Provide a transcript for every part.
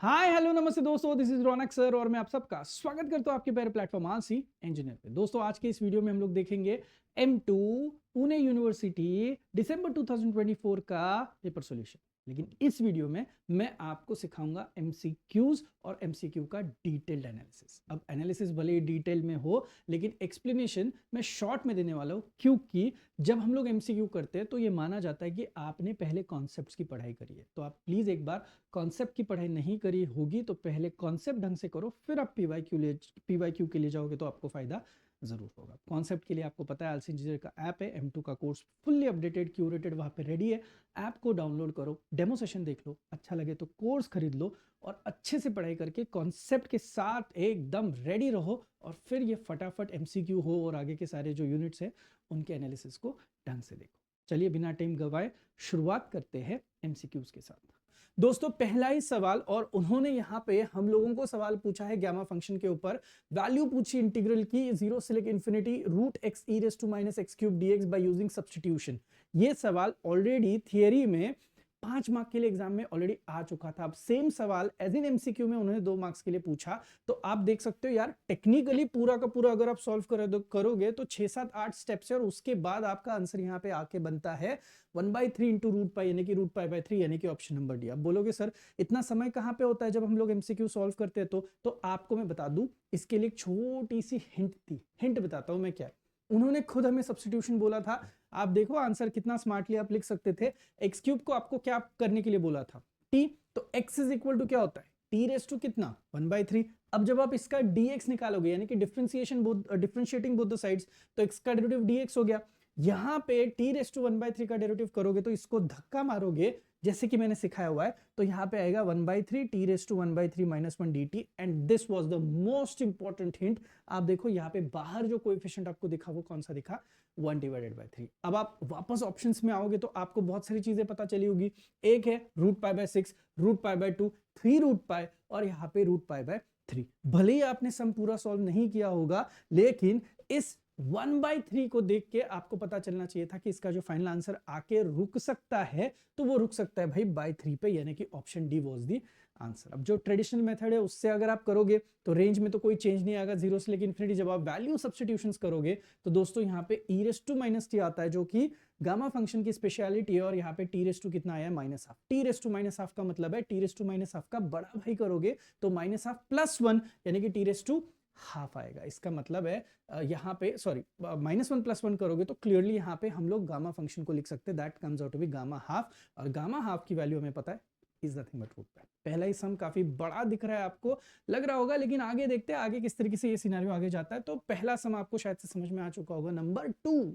Hi hello नमस्ते दोस्तों, this is Raunak sir और मैं आप सबका स्वागत करता हूं आपके प्यारे प्लेटफॉर्म आरसी इंजीनियर पे। दोस्तों आज के इस वीडियो में हम लोग देखेंगे M2 पुणे यूनिवर्सिटी दिसंबर 2024 का पेपर सॉल्यूशन। लेकिन इस वीडियो में मैं आपको सिखाऊंगा MCQs और MCQ का डिटेल्ड एनालिसिस। अब एनालिसिस भले ही डिटेल में हो लेकिन एक्सप्लेनेशन मैं शॉर्ट में देने वाला हूं, क्योंकि जब हम लोग MCQ करते हैं तो ये माना जाता है कि आपने पहले कॉन्सेप्ट्स की पढ़ाई करी है। तो आप प्लीज एक बार कॉन्सेप्ट की पढ़ाई नहीं करी होगी तो पहले कॉन्सेप्ट ढंग से करो, फिर आप पीवाईक्यू के लिए जाओगे तो आपको फायदा जरूर होगा। कॉन्सेप्ट के लिए आपको पता है आरसी इंजीनियर का ऐप है, M2 का कोर्स फुल्ली अपडेटेड क्यूरेटेड वहां पे रेडी है। ऐप को डाउनलोड करो, डेमो सेशन देख लो, अच्छा लगे तो कोर्स खरीद लो और अच्छे से पढ़ाई करके कॉन्सेप्ट के साथ एकदम रेडी रहो और फिर ये फटाफट MCQ हो और आगे के सारे जो यूनिट्स हैं उनके एनालिसिस को ढंग से देखो। चलिए बिना टाइम गवाए शुरुआत करते हैं MCQs के साथ। दोस्तों पहला ही सवाल, और उन्होंने यहाँ पे हम लोगों को सवाल पूछा है गामा फंक्शन के ऊपर, वैल्यू पूछी इंटीग्रल की 0 से लेकर infinity root x e raise to minus x cube d x by using substitution. ये सवाल ऑलरेडी थियरी में 5 मार्क के लिए एग्जाम में ऑलरेडी आ चुका था। अब सेम सवाल एज इन MCQ में उन्होंने 2 मार्क्स के लिए पूछा। तो आप देख सकते हो यार, टेक्निकली पूरा का पूरा अगर आप सॉल्व करोगे तो 6-7-8 स्टेप्स है और उसके बाद आपका आंसर यहाँ पे आके बनता है 1/3 इंटू रूट पाई, यानी कि रूट पाई बाई 3, यानी कि ऑप्शन नंबर डी। आप बोलोगे सर इतना समय कहाँ पे होता है जब हम लोग MCQ सॉल्व करते हैं? तो आपको मैं बता दूं, इसके लिए एक छोटी सी हिंट थी। हिंट बताता हूं मैं क्या है। उन्होंने खुद हमें सब्स्टिट्यूशन बोला था। आप देखो आंसर कितना स्मार्टली आप लिख सकते थे। एक्स क्यूब को आपको क्या करने के लिए बोला था? टी। तो एक्स इज इक्वल टू क्या होता है? टी रेस टू कितना? 1/3। अब जब आप इसका dx निकालोगे, यानी कि डिफरेंशिएटिंग बोथ द साइड्स, तो x का डेरिवेटिव dx हो गया। यहां पे t रेस टू 1/3 का डेरिवेटिव करोगे तो इसको धक्का मारोगे जैसे कि मैंने सिखाया हुआ है, तो यहाँ पे आएगा 1/3 t raise to 1/3 minus 1 dt। And this was the most important hint. आप देखो यहाँ पे बाहर जो कोएफिशिएंट आपको दिखा वो कौन सा दिखा? 1/3। अब आप वापस ऑप्शंस में आओगे तो आपको बहुत सारी चीजें पता चली होगी। एक है root pi by 6, root pi by 2, 3 root pi और यहाँ पे रूट पाई बाय 3। भले ही आपने सम पूरा सॉल्व नहीं किया होगा, लेकिन इस 1/3 को देख के आपको पता चलना चाहिए था कि इसका जो फाइनल आंसर आके रुक सकता है, तो वो रुक सकता है भाई बाय 3 पे, यानी कि option D was the answer. अब जो ट्रेडिशनल मेथड है उससे अगर आप करोगे तो रेंज में तो कोई चेंज नहीं आएगा 0 से लेकर इंफिनिटी। जब आप वैल्यू सब्स्टिट्यूशंस करोगे तो दोस्तों यहाँ पे ई रेस टू माइनस टी आता है, जो कि गामा फंक्शन की स्पेशलिटी है। और यहाँ पे टी रेस टू कितना आया है? -12। टी रेस टू -12 का मतलब है टी रेस टू -12 का बड़ा भाई करोगे तो -12 प्लस 1, यानी कि टी रेस टू हाफ आएगा। इसका मतलब है यहाँ पे सॉरी -1 प्लस 1 करोगे तो क्लियरली यहाँ पे हम लोग गामा फंक्शन को लिख सकते हैं, that comes out to be gamma half. और गामा हाफ की वैल्यू हमें पता है is nothing but root pi. पहला ही सम काफी बड़ा दिख रहा है, आपको लग रहा होगा, लेकिन आगे देखते हैं आगे किस तरीके से ये सिनेरियो आगे जाता है। तो पहला सम आपको शायद से समझ में आ चुका होगा। नंबर 2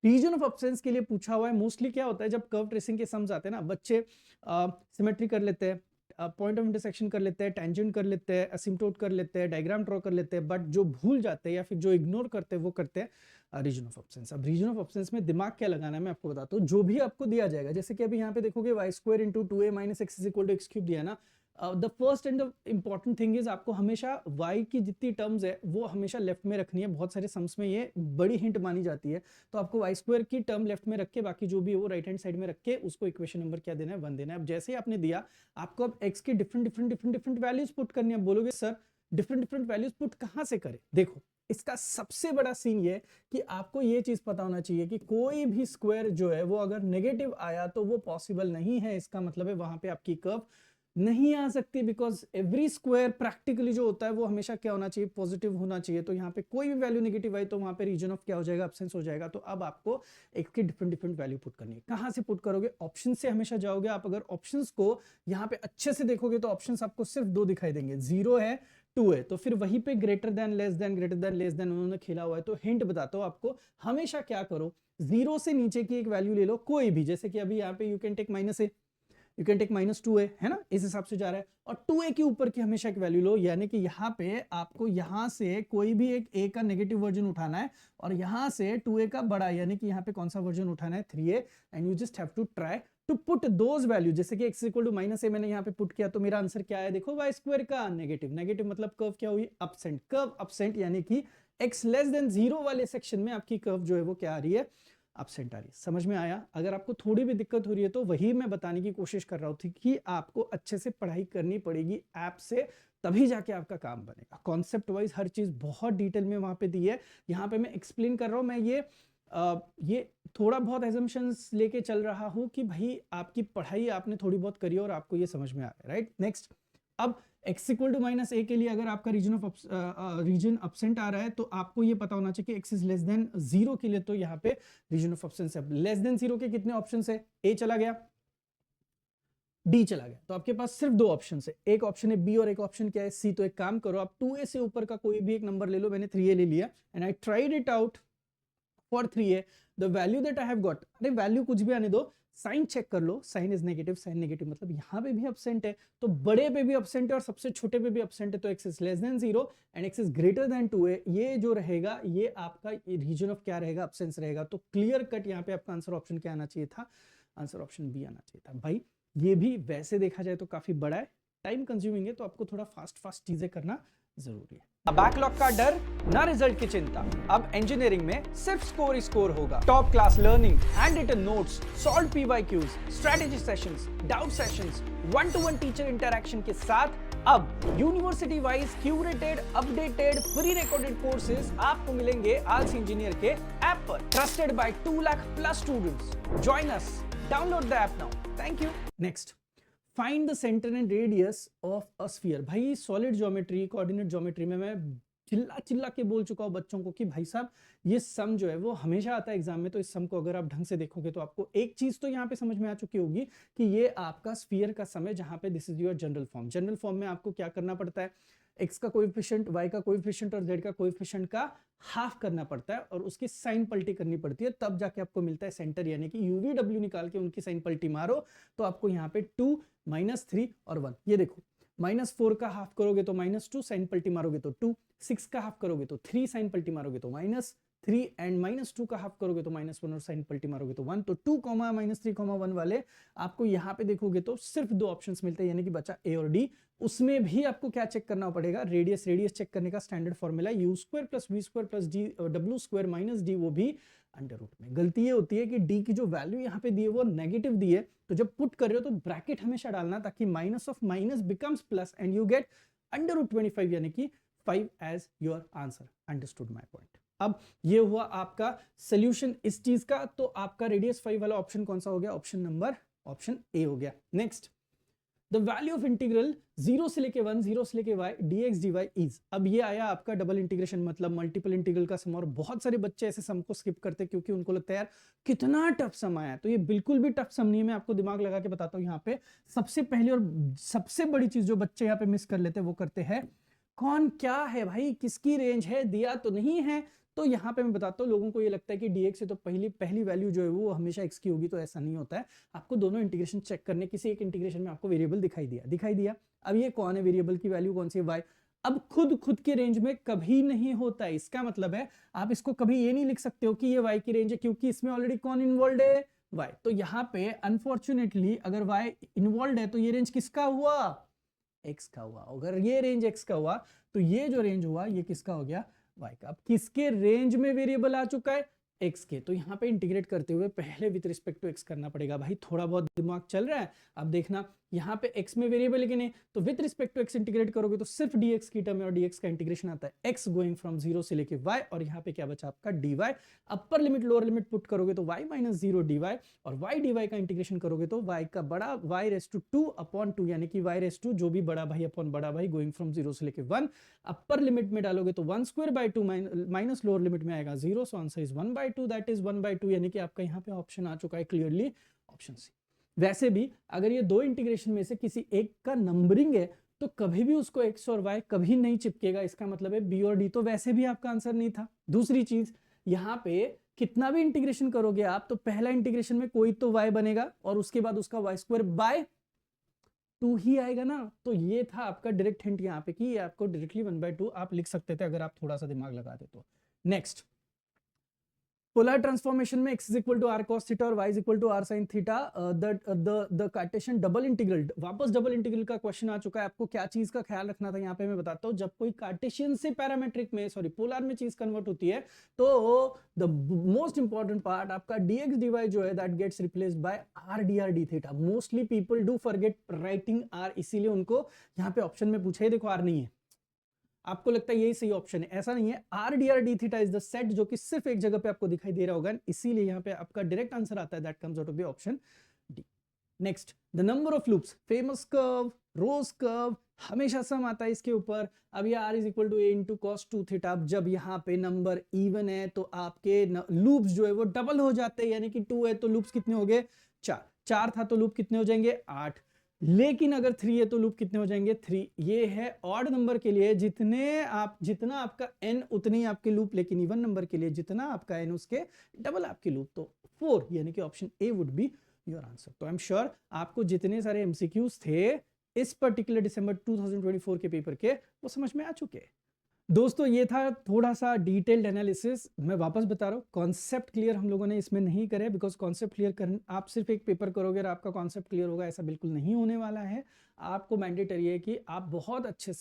रीजन ऑफ अब्सेंस के लिए पूछा हुआ है। मोस्टली क्या होता है जब कर्व ट्रेसिंग के सम्स आते हैं ना, बच्चे सिमेट्री कर लेते हैं, पॉइंट ऑफ इंटरसेक्शन कर लेते हैं, टेंजेंट कर लेते हैं, असिम्प्टोट कर लेते हैं, डायग्राम ड्रॉ कर लेते हैं, बट जो भूल जाते हैं या फिर जो इग्नोर करते हैं वो करते हैं रीजन ऑफ अब्सेंस। अब रीजन ऑफ अब्सेंस में दिमाग क्या लगाना है मैं आपको बताता हूँ। जो भी आपको दिया जाएगा, जैसे कि अभी यहाँ पे देखोगे y² into 2a minus x is equal to x cube दिया ना, the first and the important thing is आपको हमेशा y की जितनी टर्म्स है वो हमेशा लेफ्ट में रखनी है। बहुत सारे सम्स में ये बड़ी हिंट मानी जाती है। तो आपको y² की टर्म लेफ्ट में रख के बाकी जो भी है वो राइट हैंड साइड में रख के उसको इक्वेशन नंबर क्या देना है? 1 देना है। अब जैसे ही आपने दिया, आपको अब x की डिफरेंट वैल्यूज पुट करनी है। बोलोगे सर डिफरेंट वैल्यूज पुट कहां से करें? देखो इसका सबसे बड़ा सीन ये कि आपको ये चीज पता होना चाहिए कि कोई भी स्क्वायर जो है वो अगर नेगेटिव आया तो वो पॉसिबल नहीं है। इसका मतलब है वहां पे आपकी कर्व नहीं आ सकती, बिकॉज एवरी स्क्वायर प्रैक्टिकली जो होता है वो हमेशा क्या होना चाहिए? पॉजिटिव होना चाहिए। तो यहाँ पे कोई भी वैल्यू नेगेटिव आई तो वहां पे रीजन ऑफ क्या हो जाएगा? अब्सेंस हो जाएगा। तो अब आपको एक की डिफरेंट वैल्यू पुट करनी है। कहां से पुट करोगे? ऑप्शन से हमेशा जाओगे। आप अगर ऑप्शंस को यहाँ पे अच्छे से देखोगे तो ऑप्शंस आपको सिर्फ 2 दिखाई देंगे, 0 है 2 है। तो फिर वहीं पे ग्रेटर देन लेस देन उन्होंने खेला हुआ है। तो हिंट बताता हूं आपको, हमेशा क्या करो, 0 से नीचे की एक वैल्यू ले लो कोई भी, जैसे कि अभी यहाँ पे you can take -a, you can take -2a, है ना, इस हिसाब से जा रहा है। और 2a के ऊपर की हमेशा एक वैल्यू लो, यानी कि यहाँ पे आपको यहाँ से कोई भी एक a का नेगेटिव वर्जन उठाना है और यहाँ से 2a का बड़ा, यानी कि यहाँ पे कौन सा वर्जन उठाना है? 3a। And you just have to try to put those value. जैसे कि x इक्वल टू -a मैंने यहाँ पे पुट किया तो मेरा आंसर क्या है? देखो y² का नेगेटिव मतलब कर्व क्या हुई? अपसेंट। कर्व अपसेंट, यानी कि x लेस देन 0 वाले सेक्शन में आपकी कर्व जो है वो क्या आ रही है? एब्सेंट आ रही है। समझ में आया? अगर आपको थोड़ी भी दिक्कत हो रही है तो वही मैं बताने की कोशिश कर रहा हूँ कि आपको अच्छे से पढ़ाई करनी पड़ेगी ऐप से, तभी जाके आपका काम बनेगा। कॉन्सेप्ट वाइज हर चीज बहुत डिटेल में वहां पे दी है, यहाँ पे मैं एक्सप्लेन कर रहा हूँ। मैं ये थोड़ा बहुत एजम्पशंस लेके चल रहा हूँ कि भाई आपकी पढ़ाई आपने थोड़ी बहुत करी और आपको ये समझ में आ गया, राइट। नेक्स्ट, अब x इक्वल टू माइनस ए के लिए अगर आपका रीजन अपसेंट आ रहा है तो आपको ये पता होना चाहिए कि x इज लेस देन 0 के लिए तो यहाँ पे रीजन ऑफ एब्सेंस है। लेस देन 0 के कितने ऑप्शन है? ए चला गया, डी चला गया, तो आपके पास सिर्फ दो ऑप्शन है, एक ऑप्शन है बी और एक ऑप्शन क्या है? सी। तो एक काम करो, आप 2a से ऊपर का कोई भी एक नंबर ले लो। मैंने 3a ले लिया and I tried it out for 3a, the value that I have got, अरे वैल्यू कुछ भी आने दो, साइन चेक कर लो, sign is negative, sign negative मतलब यहाँ पे भी एब्सेंट है, तो बड़े पे भी एब्सेंट है और सबसे छोटे पे भी एब्सेंट है, तो x is less than 0 and x is greater than 2a, ये जो रहेगा ये आपका रीजन ऑफ क्या रहेगा? एब्सेंस रहेगा। तो क्लियर कट यहाँ पे आपका आंसर ऑप्शन क्या आना चाहिए था? आंसर ऑप्शन बी आना चाहिए था। भाई ये भी वैसे देखा जाए तो काफी बड़ा है, टाइम कंज्यूमिंग है, तो आपको थोड़ा फास्ट चीजें करना जरूरी है। बैकलॉग का डर, ना रिजल्ट की चिंता, अब इंजीनियरिंग में सिर्फ स्कोर ही स्कोर होगा। Top class learning, handwritten notes, solve PYQs, strategy sessions, doubt sessions, 1-to-1 teacher interaction के साथ अब university wise curated, updated, pre recorded courses आपको मिलेंगे आलसी इंजीनियर के ऐप पर, trusted by 2 lakh plus students. Join us, download the app now. Thank you. Next, find the centre and radius of a sphere. भाई solid geometry, coordinate geometry में मैं चिल्ला के बोल चुका हूं बच्चों को कि भाई साहब ये सम जो है वो हमेशा आता है एग्जाम में, तो इस सम को अगर आप ढंग से देखोगे तो आपको एक चीज तो यहाँ पे समझ में आ चुकी होगी कि ये आपका स्फीयर का सम है, जहां पे this is your general form. General form में आपको क्या करना पड़ता है? x का कोएफिशिएंट, y का कोएफिशिएंट और z का कोएफिशिएंट का हाफ करना पड़ता है और उसकी साइन पलटी करनी पड़ती है, तब जाके आपको मिलता है सेंटर। यानी कि u v w निकाल के उनकी साइन पलटी मारो तो आपको यहाँ पे 2, -3 और 1, ये देखो -4 का हाफ करोगे तो -2, साइन पलटी मारोगे तो 2, 6 का हाफ करोगे तो 3, साइन पलटी मारोगे तो -3 एंड -2 का हाफ करोगे तो -1 और साइन पलटी मारोगे तो 1। तो 2, -3, 1 वाले आपको यहाँ पे देखोगे तो सिर्फ दो ऑप्शंस मिलते हैं, यानी कि बचा ए और डी। उसमें भी आपको क्या चेक करना पड़ेगा? रेडियस। रेडियस चेक करने का standard formula u² + v² + d w² - d, वो भी अंडर रूट में। गलती ये होती है कि d की जो वैल्यू यहाँ पे दी है वो नेगेटिव दी है, तो जब पुट कर रहे हो तो ब्रैकेट हमेशा डालना ताकि minus of minus becomes plus and you get under root 25 यानी कि 5 as your answer. Understood my point? अब ये हुआ आपका सोल्यूशन इस चीज का। तो आपका रेडियस 5 वाला ऑप्शन कौन सा हो गया? ऑप्शन ए हो गया। Next, the value of integral 0 से लेके 1, 0 से लेके y dx dy इज। अब ये आया आपका डबल इंटीग्रेशन, मतलब मल्टीपल इंटीग्रल का सम, और बहुत सारे बच्चे ऐसे सम को स्किप करते हैं क्योंकि उनको लगता है यार कितना टफ सम आया। तो ये बिल्कुल भी टफ सम नहीं है, मैं आपको दिमाग लगा के बताता हूँ। यहाँ पे सबसे पहली और सबसे बड़ी चीज जो बच्चे यहाँ पे मिस कर लेते हैं वो करते हैं, कौन क्या है भाई, किसकी रेंज है, दिया तो नहीं है। तो यहाँ पे मैं बताता हूँ, लोगों को ये लगता है कि dx से तो पहली वैल्यू जो है वो हमेशा x की होगी, तो ऐसा नहीं होता है। आपको दोनों इंटीग्रेशन चेक करने, किसी एक इंटीग्रेशन में आपको वेरिएबल दिखाई दिया। अब ये कौन है वेरिएबल की वैल्यू कौन सी है? y। अब खुद की रेंज में कभी नहीं होता है, इसका मतलब है आप इसको कभी ये नहीं लिख सकते हो कि ये y की रेंज है, क्योंकि इसमें ऑलरेडी कौन इन्वॉल्व है? y। तो यहाँ पे अनफॉर्चुनेटली अगर y इन्वॉल्व है तो ये रेंज किसका हुआ? x का हुआ। अगर ये रेंज x का हुआ तो ये जो रेंज हुआ ये किसका हो गया? y का। अब किसके रेंज में वेरिएबल आ चुका है? x के। तो यहाँ पे इंटीग्रेट करते हुए पहले विद रिस्पेक्ट टू x करना पड़ेगा। भाई थोड़ा बहुत दिमाग चल रहा है? अब देखना यहाँ पे x में वेरिएबल है कि नहीं, तो with respect to x integrate करोगे तो सिर्फ dx की टर्म है और dx का इंटीग्रेशन आता है x गोइंग फ्रॉम 0 से लेके y, और यहाँ पे क्या बचा आपका dy। Upper limit lower limit put करोगे तो y - 0 dy, और y dy का इंटीग्रेशन करोगे तो y का बड़ा y⁻²/2 यानी कि y⁻² जो भी बड़ा भाई अपॉन बड़ा भाई गोइंग फ्रॉम 0 से लेके 1। अपर लिमिट में डालोगे तो 1/2 माइनस लोअर लिमिट में आएगा 0, so answer is 1/2, that is 1/2, यानी कि आपका यहाँ पे ऑप्शन आ चुका है क्लियरली ऑप्शन सी। वैसे भी अगर ये दो इंटीग्रेशन में से किसी एक का नंबरिंग है तो कभी भी उसको x और y कभी नहीं चिपकेगा, इसका मतलब है b और d तो वैसे भी आपका आंसर नहीं था। दूसरी चीज, यहाँ पे कितना भी इंटीग्रेशन करोगे आप तो पहला इंटीग्रेशन में कोई तो y बनेगा और उसके बाद उसका y² ही आएगा ना। तो ये था आपका डायरेक्ट हिंट यहाँ पे कि ये आपको डायरेक्टली 1/2 आप लिख सकते थे अगर आप थोड़ा सा दिमाग लगाते तो। नेक्स्ट, पोलर ट्रांसफॉर्मेशन में x इज इक्वल टू आर कॉस थीटा और y इज इक्वल टू R sine theta, the Cartesian double integral, वापस डबल इंटीग्रल का क्वेश्चन आ चुका है। आपको क्या चीज का ख्याल रखना था यहाँ पे मैं बताता हूँ। जब कोई कार्टेशियन से पैरामेट्रिक में सॉरी पोलर में चीज कन्वर्ट होती है तो द मोस्ट इंपॉर्टेंट पार्ट आपका dx dy जो है that gets replaced by r dr d थीटा। Mostly people do forget writing r, इसीलिए उनको यहाँ पे ऑप्शन में पूछा है, देखो r नहीं है, आपको लगता है यही सही ऑप्शन है, ऐसा नहीं है। r dr d theta is the set जो कि सिर्फ एक जगह पे आपको दिखाई दे रहा होगा, इसीलिए यहाँ पे आपका डायरेक्ट आंसर आता है, that comes out of the option D. Next, the number of loops, famous curve, rose curve, हमेशा सम आता है इसके ऊपर। अब ये r इज इक्वल टू a इंटू कॉस 2 थीटा। अब जब यहाँ पे नंबर इवन है तो आपके लूप्स जो है वो डबल हो जाते हैं, यानी कि 2 है तो लूप्स कितने हो गए 4, 4 था तो लूप कितने हो जाएंगे 8, लेकिन अगर 3 है तो लूप कितने हो जाएंगे 3। ये है ऑड नंबर के लिए जितना आपका n उतनी आपके लूप, लेकिन इवन नंबर के लिए जितना आपका n उसके डबल आपके लूप, तो 4 यानी कि option A would be your answer. तो आई एम श्योर आपको जितने सारे एमसीक्यूज थे इस पर्टिकुलर दिसंबर 2024 के पेपर के वो समझ में आ चुके हैं। दोस्तों ये था थोड़ा सा डिटेल्ड एनालिसिस। मैं वापस बता रहा हूँ, कॉन्सेप्ट क्लियर हम लोगों ने इसमें नहीं करे, बिकॉज कॉन्सेप्ट क्लियर कर आप सिर्फ एक पेपर करोगे और आपका कॉन्सेप्ट क्लियर होगा, ऐसा बिल्कुल नहीं होने वाला है। आपको मैंडेटरी है कि आप बहुत अच्छे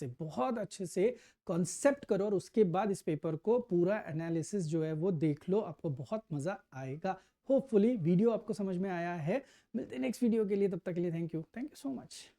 से कॉन्सेप्ट करो और उसके बाद इस पेपर को पूरा एनालिसिस जो है वो देख लो, आपको बहुत मजा आएगा। होपफुली वीडियो आपको समझ में आया है। मिलते हैं नेक्स्ट वीडियो के लिए, तब तक के लिए थैंक यू सो मच।